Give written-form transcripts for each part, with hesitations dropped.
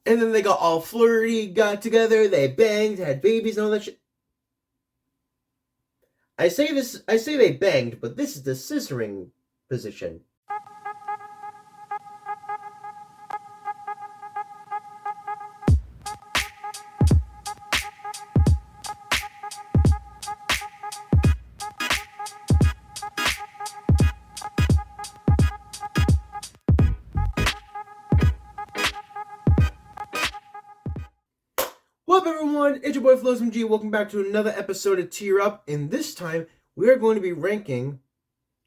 And then they got all flirty, got together, they banged, had babies and all that shit. I say they banged, but this is the scissoring position. What up, everyone? It's your boy Floz MG. Welcome back to another episode of Tear Up. And this time, we are going to be ranking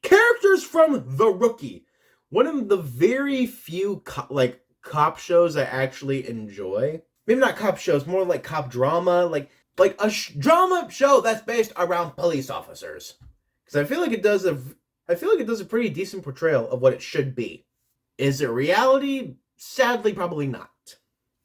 characters from The Rookie. One of the very few cop shows I actually enjoy. Maybe not cop shows, more like cop drama, like a drama show that's based around police officers. Because I feel like it does a pretty decent portrayal of what it should be. Is it reality? Sadly, probably not.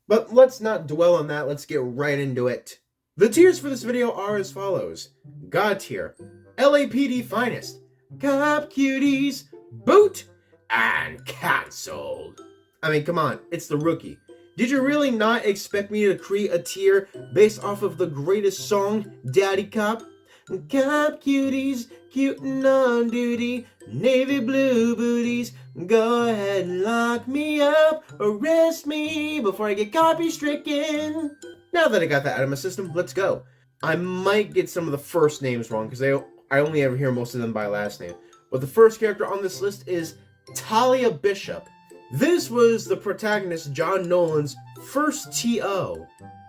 But let's not dwell on that, let's get right into it. The tiers for this video are as follows. God tier, LAPD Finest, Cop Cuties, Boot, and Cancelled. I mean, come on, it's The Rookie. Did you really not expect me to create a tier based off of the greatest song, Daddy Cop? Cop Cuties, cute and on duty, navy blue booties. Go ahead and lock me up, arrest me before I get copy stricken. Now that I got that out of my system, let's go. I might get some of the first names wrong because I only ever hear most of them by last name. But the first character on this list is Talia Bishop. This was the protagonist John Nolan's first TO.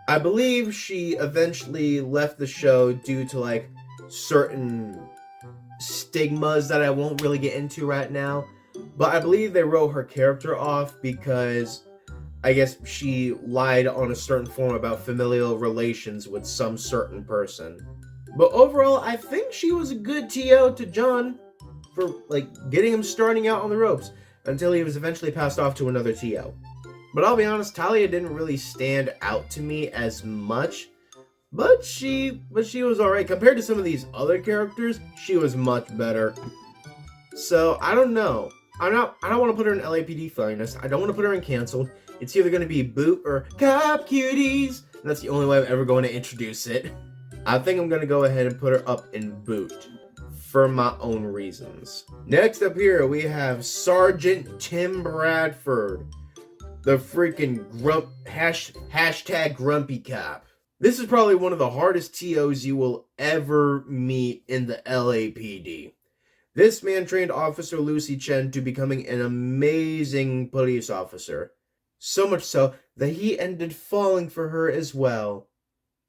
I believe she eventually left the show due to certain stigmas that I won't really get into right now. But I believe they wrote her character off because I guess she lied on a certain form about familial relations with some certain person. But overall, I think she was a good TO to John for getting him starting out on the ropes until he was eventually passed off to another TO. But I'll be honest, Talia didn't really stand out to me as much. But she was alright. Compared to some of these other characters, she was much better. So, I don't know. I don't want to put her in LAPD Finest. I don't want to put her in Cancelled. It's either going to be Boot or Cop Cuties. And that's the only way I'm ever going to introduce it. I think I'm going to go ahead and put her up in Boot. For my own reasons. Next up here, we have Sergeant Tim Bradford. The freaking hashtag grumpy cop. This is probably one of the hardest TOs you will ever meet in the LAPD. This man trained Officer Lucy Chen to becoming an amazing police officer. So much so that he ended falling for her as well.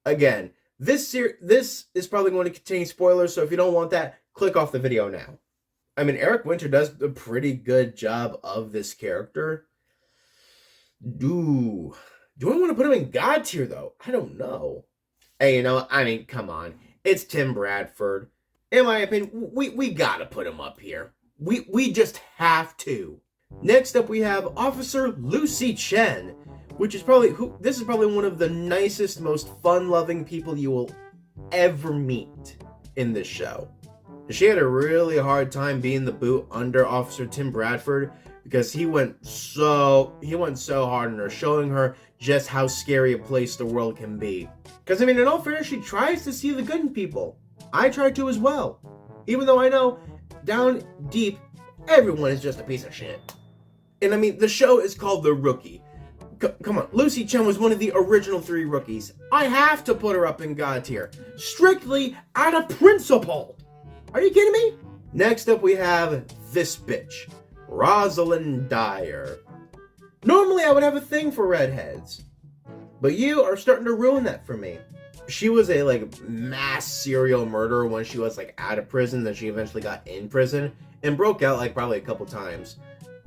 Again, this is probably going to contain spoilers, so if you don't want that, click off the video now. I mean, Eric Winter does a pretty good job of this character. Do I want to put him in God tier, though? I don't know. Hey, come on. It's Tim Bradford. In my opinion, we gotta put him up here. We just have to. Next up, we have Officer Lucy Chen, which is this is probably one of the nicest, most fun-loving people you will ever meet in this show. She had a really hard time being the boot under Officer Tim Bradford because he went so hard on her, showing her just how scary a place the world can be. Because, in all fairness, she tries to see the good in people. I try to as well. Even though I know, down deep, everyone is just a piece of shit. And the show is called The Rookie. Come on, Lucy Chen was one of the original 3 rookies. I have to put her up in God tier. Strictly out of principle. Are you kidding me? Next up we have this bitch, Rosalyn Dyer. Normally I would have a thing for redheads, but you are starting to ruin that for me. She was a mass serial murderer when she was out of prison. Then she eventually got in prison and broke out probably a couple times,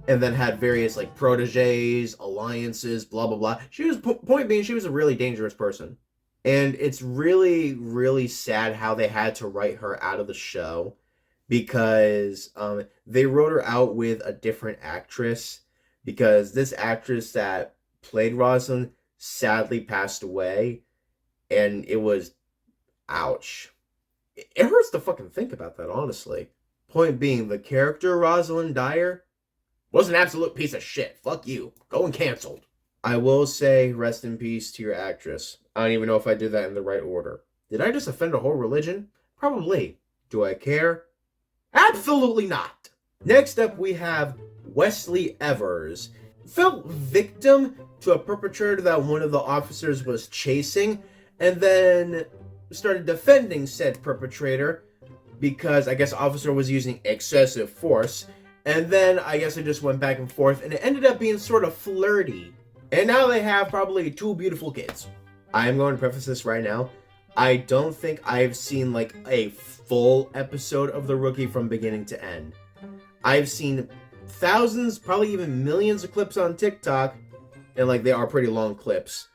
and then had various proteges, alliances, blah blah blah. She was point being she was a really dangerous person, and it's really really sad how they had to write her out of the show because they wrote her out with a different actress because this actress that played Rosalyn sadly passed away. And it was, ouch. It hurts to fucking think about that, honestly. Point being, the character Rosalyn Dyer was an absolute piece of shit. Fuck you. Go and Cancelled. I will say rest in peace to your actress. I don't even know if I did that in the right order. Did I just offend a whole religion? Probably. Do I care? Absolutely not. Next up, we have Wesley Evers. Fell victim to a perpetrator that one of the officers was chasing, and then started defending said perpetrator because I guess the officer was using excessive force. And then I guess it just went back and forth, and it ended up being sort of flirty. And now they have probably 2 beautiful kids. I'm going to preface this right now. I don't think I've seen like a full episode of The Rookie from beginning to end. I've seen thousands, probably even millions of clips on TikTok, and like they are pretty long clips.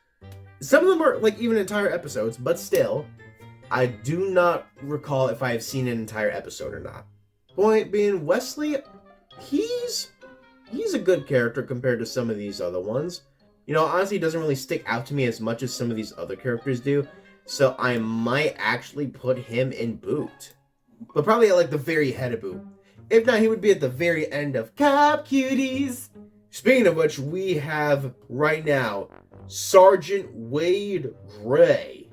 Some of them are like even entire episodes, but still, I do not recall if I have seen an entire episode or not. Point being, Wesley, he's a good character compared to some of these other ones. You know, honestly, he doesn't really stick out to me as much as some of these other characters do, so I might actually put him in Boot. But probably at like the very head of Boot. If not, he would be at the very end of Cop Cuties. Speaking of which, we have right now Sergeant Wade Gray.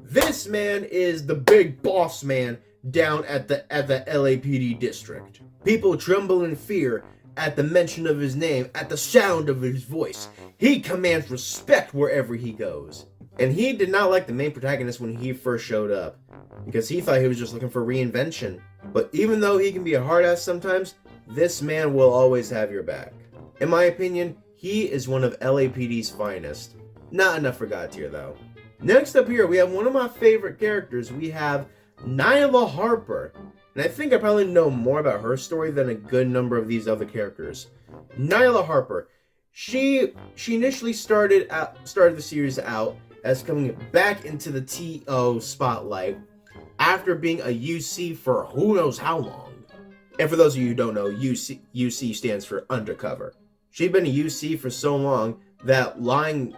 This man is the big boss man down at the LAPD district. People tremble in fear at the mention of his name, at the sound of his voice. He commands respect wherever he goes. And he did not like the main protagonist when he first showed up, because he thought he was just looking for reinvention. But even though he can be a hard ass sometimes, this man will always have your back. In my opinion, he is one of LAPD's finest. Not enough for God tier though. Next up here, we have one of my favorite characters. We have Nyla Harper. And I think I probably know more about her story than a good number of these other characters. Nyla Harper. She initially started the series out as coming back into the TO spotlight after being a UC for who knows how long. And for those of you who don't know, UC stands for undercover. She'd been a UC for so long that lying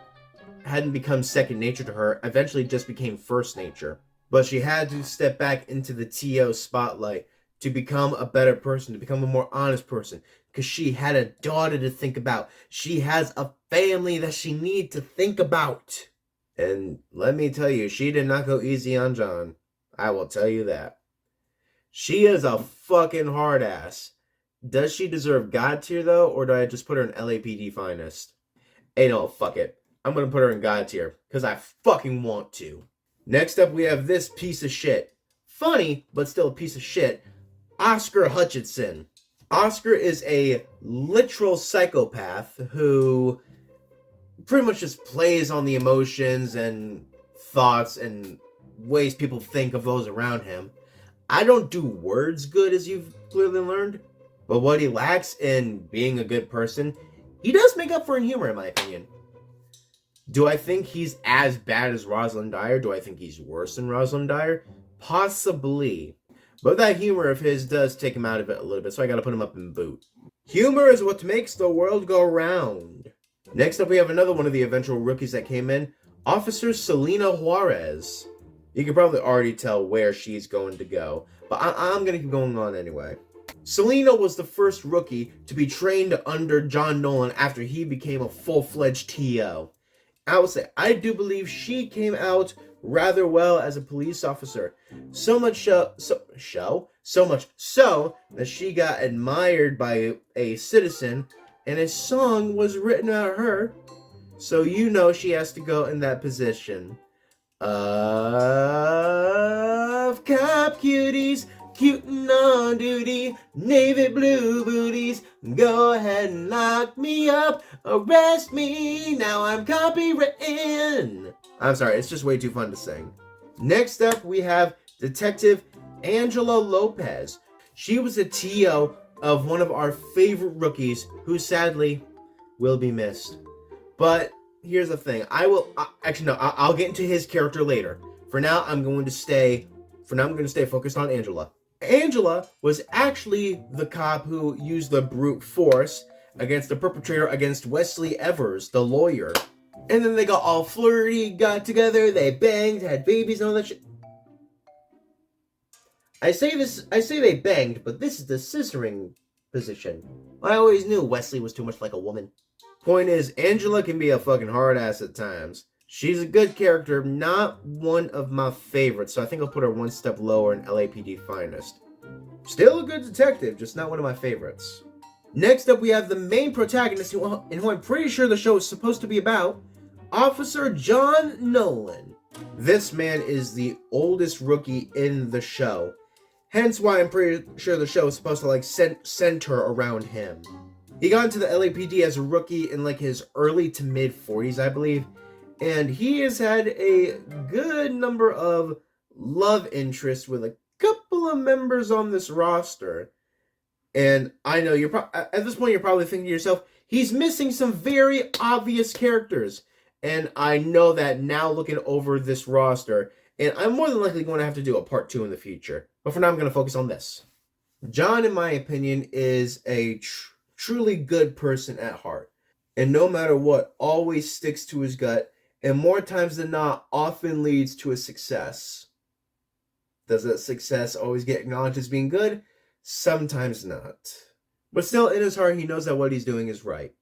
hadn't become second nature to her, eventually just became first nature. But she had to step back into the TO spotlight to become a better person, to become a more honest person, because she had a daughter to think about. She has a family that she needs to think about. And let me tell you, she did not go easy on John. I will tell you that. She is a fucking hard ass. Does she deserve God tier though, or do I just put her in LAPD finest? Hey, no, fuck it. I'm gonna put her in God tier, because I fucking want to. Next up, we have this piece of shit. Funny, but still a piece of shit. Oscar Hutchinson. Oscar is a literal psychopath who pretty much just plays on the emotions and thoughts and ways people think of those around him. I don't do words good, as you've clearly learned, but what he lacks in being a good person, he does make up for in humor, in my opinion. Do I think he's as bad as Rosalyn Dyer? Do I think he's worse than Rosalyn Dyer? Possibly. But that humor of his does take him out of it a little bit, so I gotta put him up in Boot. Humor is what makes the world go round. Next up, we have another one of the eventual rookies that came in, Officer Selena Juarez. You can probably already tell where she's going to go, but I'm gonna keep going on anyway. Selena was the first rookie to be trained under John Nolan after he became a full-fledged TO. I will say, I do believe she came out rather well as a police officer. So much so that she got admired by a citizen, and a song was written about her. So you know she has to go in that position. Of cop cuties, cutin' on duty, navy blue booties, go ahead and lock me up, arrest me, now I'm copywritten. I'm sorry, it's just way too fun to sing. Next up, we have Detective Angela Lopez. She was a TO of one of our favorite rookies who sadly will be missed. But here's the thing, I'll get into his character later. For now, I'm going to stay focused on Angela. Angela was actually the cop who used the brute force against the perpetrator against Wesley Evers, the lawyer. And then they got all flirty, got together, they banged, had babies and all that shit. I say they banged, but this is the scissoring position. I always knew Wesley was too much like a woman. Point is, Angela can be a fucking hard ass at times. She's a good character, not one of my favorites, so I think I'll put her one step lower in LAPD Finest. Still a good detective, just not one of my favorites. Next up, we have the main protagonist, who I'm pretty sure the show is supposed to be about, Officer John Nolan. This man is the oldest rookie in the show, hence why I'm pretty sure the show is supposed to center around him. He got into the LAPD as a rookie in his early to mid 40s, I believe, and he has had a good number of love interests with a couple of members on this roster. And I know at this point you're probably thinking to yourself, he's missing some very obvious characters. And I know that now looking over this roster, and I'm more than likely going to have to do a part 2 in the future. But for now, I'm going to focus on this. John, in my opinion, is a truly good person at heart. And no matter what, always sticks to his gut. And more times than not, often leads to a success. Does that success always get acknowledged as being good? Sometimes not. But still, in his heart, he knows that what he's doing is right.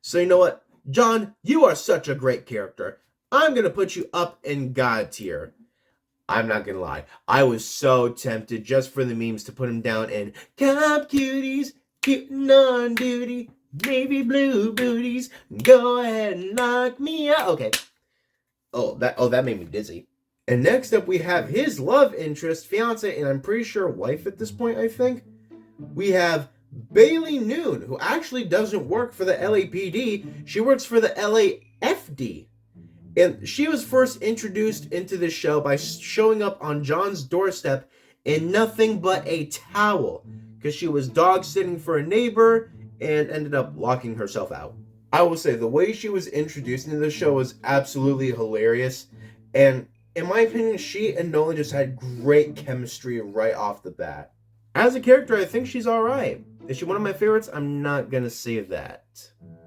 So you know what? John, you are such a great character. I'm going to put you up in God tier. I'm not going to lie. I was so tempted just for the memes to put him down in Cop Cuties, cutting on duty, baby blue booties, go ahead and knock me out. Okay. That made me dizzy. And next up we have his love interest, fiance, and I'm pretty sure wife at this point, I think. We have Bailey Nune, who actually doesn't work for the LAPD. She works for the LAFD. And she was first introduced into this show by showing up on John's doorstep in nothing but a towel, because she was dog sitting for a neighbor and ended up locking herself out. I will say, the way she was introduced into the show was absolutely hilarious. And in my opinion, she and Nolan just had great chemistry right off the bat. As a character, I think she's alright. Is she one of my favorites? I'm not gonna say that.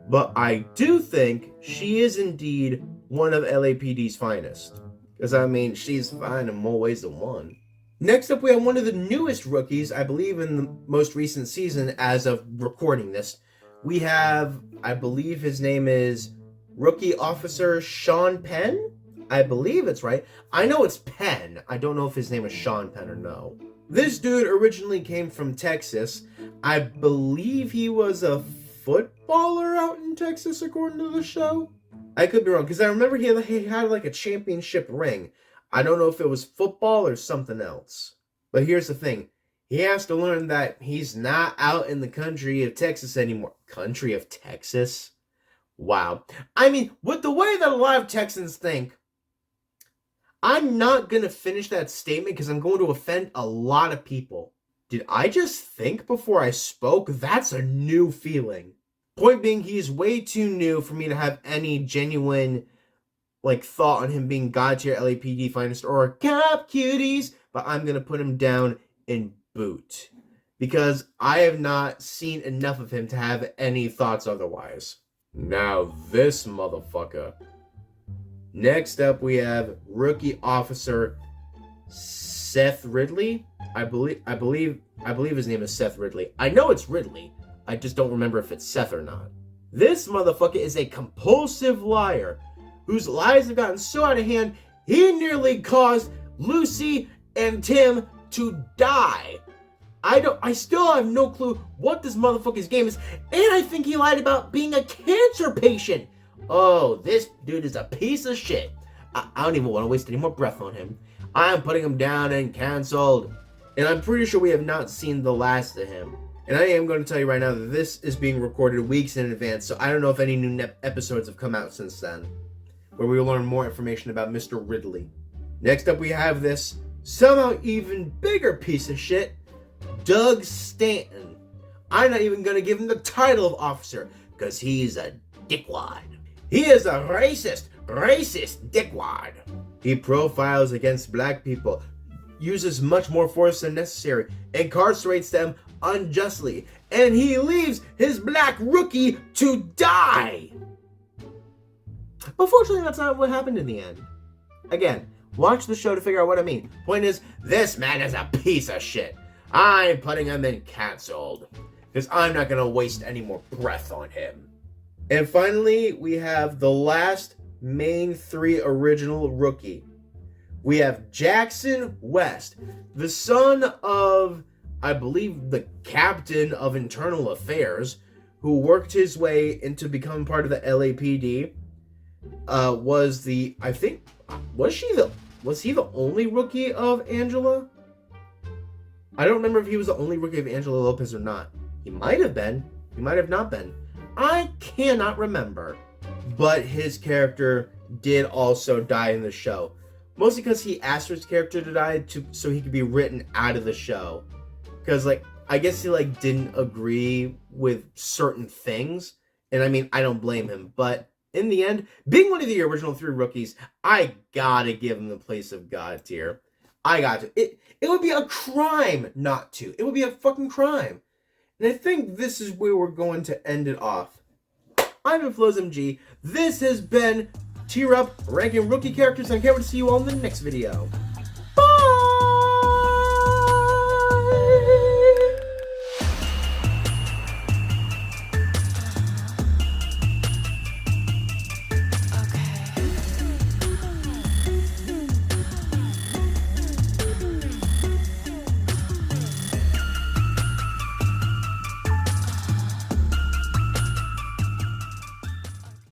But I do think she is indeed one of LAPD's finest. Because, I mean, she's fine in more ways than one. Next up, we have one of the newest rookies, I believe in the most recent season as of recording this. We have, I believe his name is Rookie Officer Shawn Penn? I believe it's right. I know it's Penn. I don't know if his name is Sean Penn or no. This dude originally came from Texas. I believe he was a footballer out in Texas, according to the show. I could be wrong, because I remember he had a championship ring. I don't know if it was football or something else. But here's the thing. He has to learn that he's not out in the country of Texas anymore. Country of Texas? Wow. I mean, with the way that a lot of Texans think, I'm not going to finish that statement because I'm going to offend a lot of people. Did I just think before I spoke? That's a new feeling. Point being, he's way too new for me to have any genuine thought on him being God tier LAPD finest or Cop Cuties, but I'm going to put him down in boot. Because I have not seen enough of him to have any thoughts otherwise. Now this motherfucker. Next up, we have Rookie Officer Seth Ridley. I believe his name is Seth Ridley. I know it's Ridley. I just don't remember if it's Seth or not. This motherfucker is a compulsive liar whose lies have gotten so out of hand, he nearly caused Lucy and Tim to die. I still have no clue what this motherfucker's game is, and I think he lied about being a cancer patient. Oh, this dude is a piece of shit. I don't even want to waste any more breath on him. I'm putting him down and canceled. And I'm pretty sure we have not seen the last of him. And I am going to tell you right now that this is being recorded weeks in advance, so I don't know if any new episodes have come out since then, where we will learn more information about Mr. Ridley. Next up, we have this somehow even bigger piece of shit, Doug Stanton. I'm not even going to give him the title of officer, because he's a dickwad. He is a racist dickwad. He profiles against black people, uses much more force than necessary, incarcerates them unjustly, and he leaves his black rookie to die. Unfortunately, that's not what happened in the end. Again, watch the show to figure out what I mean. Point is, this man is a piece of shit. I'm putting him in canceled, because I'm not going to waste any more breath on him. And finally, we have the last main 3 original rookie. We have Jackson West, the son of, I believe, the captain of internal affairs, who worked his way into becoming part of the LAPD. Was he the only rookie of Angela? I don't remember if he was the only rookie of Angela Lopez or not. He might have been. He might have not been. I cannot remember. But his character did also die in the show. Mostly because he asked for his character to die so he could be written out of the show. Because, I guess he, didn't agree with certain things. And, I don't blame him. But in the end, being one of the original 3 rookies, I gotta give him the place of God tier. I got to. It would be a crime not to. It would be a fucking crime. And I think this is where we're going to end it off. I've been Floz MG. This has been Tier Up, ranking rookie characters, and I can't wait to see you all in the next video.